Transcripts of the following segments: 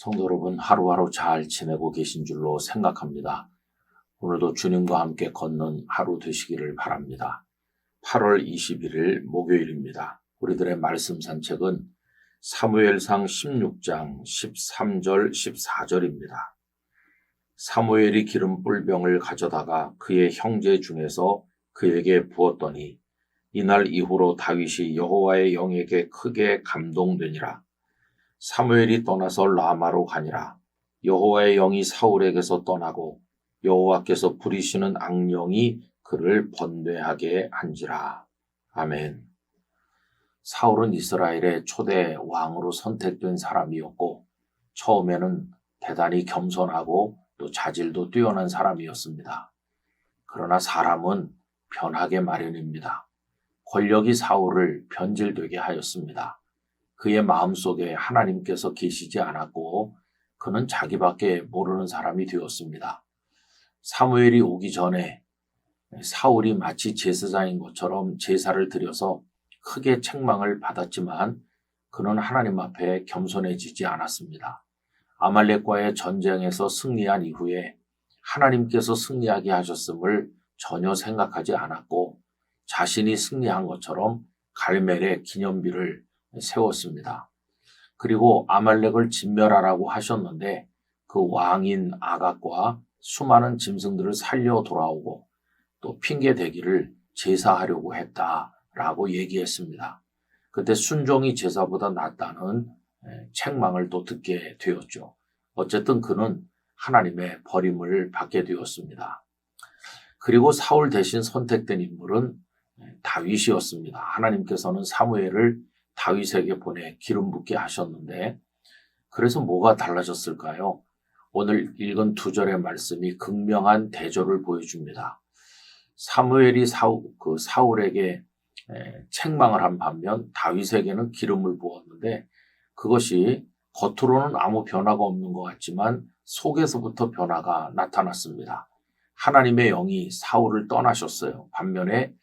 성도 여러분, 하루하루 잘 지내고 계신 줄로 생각합니다. 오늘도 주님과 함께 걷는 하루 되시기를 바랍니다. 8월 21일 목요일입니다. 우리들의 말씀 산책은 사무엘상 16장 13절 14절입니다. 사무엘이 기름 뿔병을 가져다가 그의 형제 중에서 그에게 부었더니 이날 이후로 다윗이 여호와의 영에게 크게 감동되니라. 사무엘이 떠나서 라마로 가니라. 여호와의 영이 사울에게서 떠나고 여호와께서 부리시는 악령이 그를 번뇌하게 한지라. 아멘. 사울은 이스라엘의 초대 왕으로 선택된 사람이었고 처음에는 대단히 겸손하고 또 자질도 뛰어난 사람이었습니다. 그러나 사람은 변하게 마련입니다. 권력이 사울을 변질되게 하였습니다. 그의 마음속에 하나님께서 계시지 않았고 그는 자기밖에 모르는 사람이 되었습니다. 사무엘이 오기 전에 사울이 마치 제사장인 것처럼 제사를 드려서 크게 책망을 받았지만 그는 하나님 앞에 겸손해지지 않았습니다. 아말렉과의 전쟁에서 승리한 이후에 하나님께서 승리하게 하셨음을 전혀 생각하지 않았고 자신이 승리한 것처럼 갈멜의 기념비를 세웠습니다. 그리고 아말렉을 진멸하라고 하셨는데 그 왕인 아각과 수많은 짐승들을 살려 돌아오고 또 핑계대기를 제사하려고 했다라고 얘기했습니다. 그때 순종이 제사보다 낫다는 책망을 또 듣게 되었죠. 어쨌든 그는 하나님의 버림을 받게 되었습니다. 그리고 사울 대신 선택된 인물은 다윗이었습니다. 하나님께서는 사무엘을 다윗에게 보내 기름 붓게 하셨는데 그래서 뭐가 달라졌을까요? 오늘 읽은 2절의 말씀이 극명한 대조를 보여줍니다. 사무엘이 사울에게 책망을 한 반면 다윗에게는 기름을 부었는데 그것이 겉으로는 아무 변화가 없는 것 같지만 속에서부터 변화가 나타났습니다. 하나님의 영이 사울을 떠나셨어요. 반면에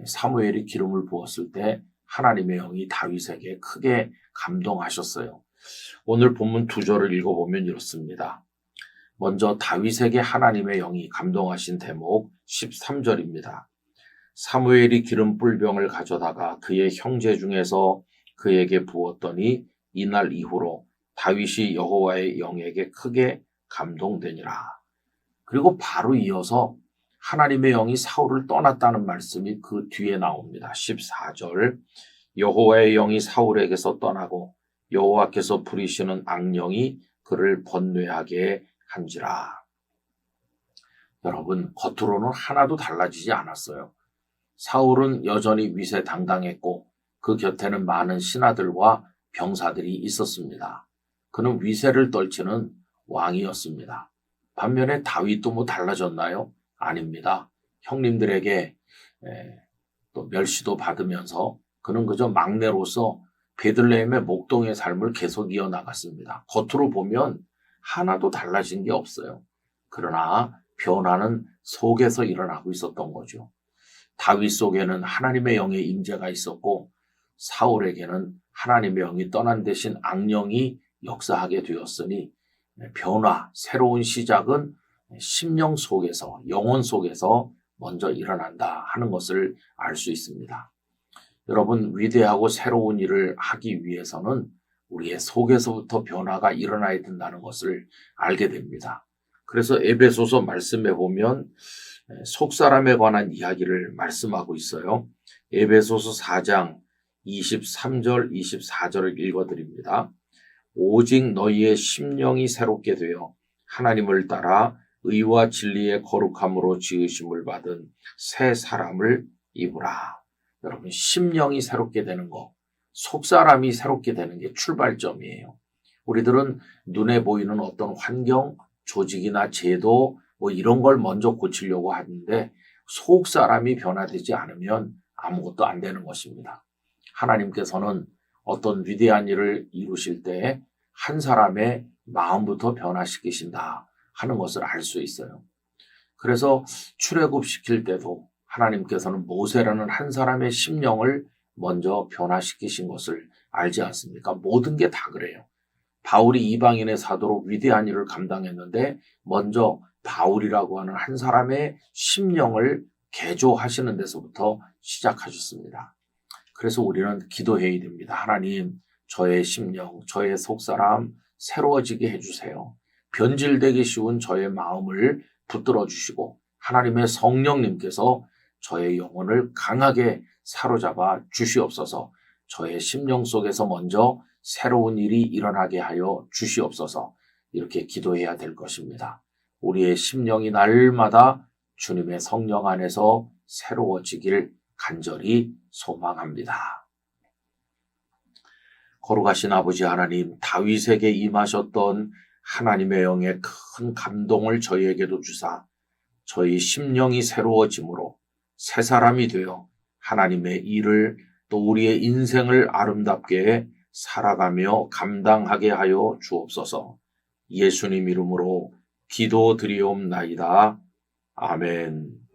사무엘이 기름을 부었을 때 하나님의 영이 다윗에게 크게 감동하셨어요. 오늘 본문 2절을 읽어보면 이렇습니다. 먼저 다윗에게 하나님의 영이 감동하신 대목 13절입니다. 사무엘이 기름 뿔병을 가져다가 그의 형제 중에서 그에게 부었더니 이날 이후로 다윗이 여호와의 영에게 크게 감동되니라. 그리고 바로 이어서 하나님의 영이 사울을 떠났다는 말씀이 그 뒤에 나옵니다. 14절 여호와의 영이 사울에게서 떠나고 여호와께서 부리시는 악령이 그를 번뇌하게 한지라. 여러분, 겉으로는 하나도 달라지지 않았어요. 사울은 여전히 위세당당했고 그 곁에는 많은 신하들과 병사들이 있었습니다. 그는 위세를 떨치는 왕이었습니다. 반면에 다윗도 뭐 달라졌나요? 아닙니다. 형님들에게 또 멸시도 받으면서 그는 그저 막내로서 베들레헴의 목동의 삶을 계속 이어나갔습니다. 겉으로 보면 하나도 달라진 게 없어요. 그러나 변화는 속에서 일어나고 있었던 거죠. 다윗 속에는 하나님의 영의 임재가 있었고 사울에게는 하나님의 영이 떠난 대신 악령이 역사하게 되었으니 변화, 새로운 시작은 심령 속에서, 영혼 속에서 먼저 일어난다 하는 것을 알 수 있습니다. 여러분, 위대하고 새로운 일을 하기 위해서는 우리의 속에서부터 변화가 일어나야 된다는 것을 알게 됩니다. 그래서 에베소서 말씀에 보면 속사람에 관한 이야기를 말씀하고 있어요. 에베소서 4장 23절, 24절을 읽어드립니다. 오직 너희의 심령이 새롭게 되어 하나님을 따라 의와 진리의 거룩함으로 지으심을 받은 새 사람을 입으라. 여러분, 심령이 새롭게 되는 것, 속사람이 새롭게 되는 게 출발점이에요. 우리들은 눈에 보이는 어떤 환경, 조직이나 제도 뭐 이런 걸 먼저 고치려고 하는데 속사람이 변화되지 않으면 아무것도 안 되는 것입니다. 하나님께서는 어떤 위대한 일을 이루실 때 한 사람의 마음부터 변화시키신다 하는 것을 알 수 있어요. 그래서 출애굽시킬 때도 하나님께서는 모세라는 한 사람의 심령을 먼저 변화시키신 것을 알지 않습니까? 모든 게 다 그래요. 바울이 이방인의 사도로 위대한 일을 감당했는데 먼저 바울이라고 하는 한 사람의 심령을 개조하시는 데서부터 시작하셨습니다. 그래서 우리는 기도해야 됩니다. 하나님, 저의 심령, 저의 속사람 새로워지게 해주세요. 변질되기 쉬운 저의 마음을 붙들어 주시고 하나님의 성령님께서 저의 영혼을 강하게 사로잡아 주시옵소서. 저의 심령 속에서 먼저 새로운 일이 일어나게 하여 주시옵소서. 이렇게 기도해야 될 것입니다. 우리의 심령이 날마다 주님의 성령 안에서 새로워지길 간절히 소망합니다. 거룩하신 아버지 하나님, 다윗에게 임하셨던 하나님의 영의 큰 감동을 저희에게도 주사 저희 심령이 새로워짐으로 새 사람이 되어 하나님의 일을 또 우리의 인생을 아름답게 살아가며 감당하게 하여 주옵소서. 예수님 이름으로 기도드리옵나이다. 아멘.